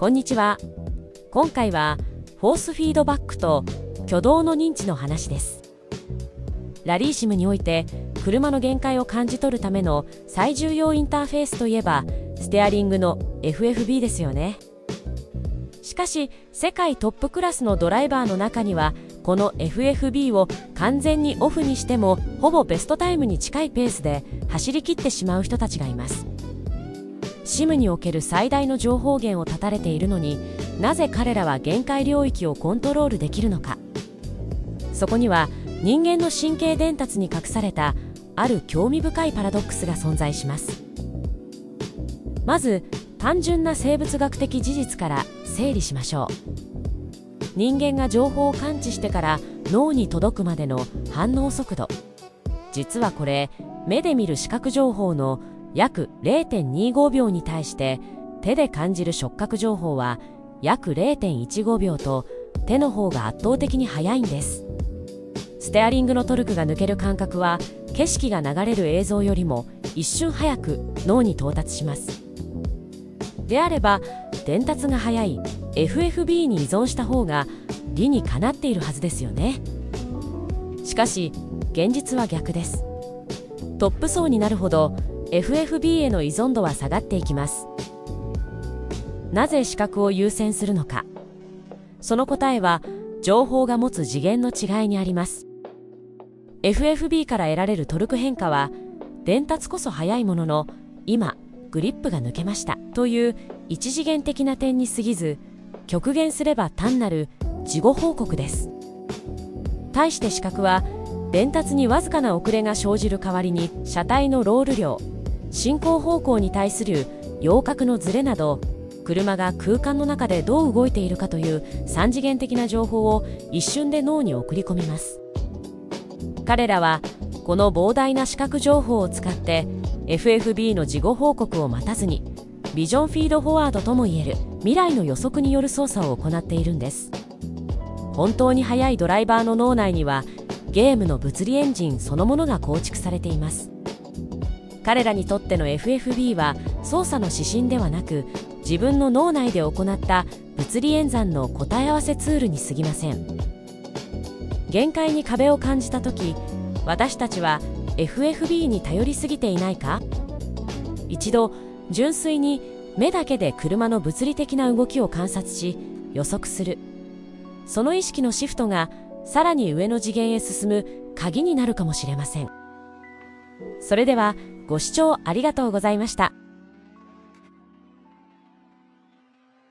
こんにちは。今回はフォースフィードバックと挙動の認知の話です。ラリーシムにおいて車の限界を感じ取るための最重要インターフェースといえばステアリングの FFB ですよね。しかし世界トップクラスのドライバーの中にはこの FFB を完全にオフにしてもほぼベストタイムに近いペースで走り切ってしまう人たちがいます。シムにおける最大の情報源を断たれているのになぜ彼らは限界領域をコントロールできるのか。そこには人間の神経伝達に隠されたある興味深いパラドックスが存在します。まず単純な生物学的事実から整理しましょう。人間が情報を感知してから脳に届くまでの反応速度、実はこれ目で見る視覚情報の約 0.25 秒に対して手で感じる触覚情報は約 0.15 秒と手の方が圧倒的に速いんです。ステアリングのトルクが抜ける感覚は景色が流れる映像よりも一瞬早く脳に到達します。であれば伝達が速い FFB に依存した方が理にかなっているはずですよね。しかし現実は逆です。トップ層になるほど FFB への依存度は下がっていきます。なぜ視覚を優先するのか。その答えは情報が持つ次元の違いにあります。FFB から得られるトルク変化は伝達こそ速いものの今グリップが抜けましたという一次元的な点に過ぎず、極限すれば単なる事後報告です。対して視覚は伝達にわずかな遅れが生じる代わりに車体のロール量、進行方向に対する陽角のズレなど車が空間の中でどう動いているかという三次元的な情報を一瞬で脳に送り込みます。彼らはこの膨大な視覚情報を使って FFB の事後報告を待たずにビジョンフィードフォワードともいえる未来の予測による操作を行っているんです。本当に速いドライバーの脳内にはゲームの物理エンジンそのものが構築されています。彼らにとっての FFB は操作の指針ではなく自分の脳内で行った物理演算の答え合わせツールに過ぎません。限界に壁を感じたとき、私たちは FFB に頼りすぎていないか？一度純粋に目だけで車の物理的な動きを観察し予測する。その意識のシフトがさらに上の次元へ進む鍵になるかもしれません。それではご視聴ありがとうございました。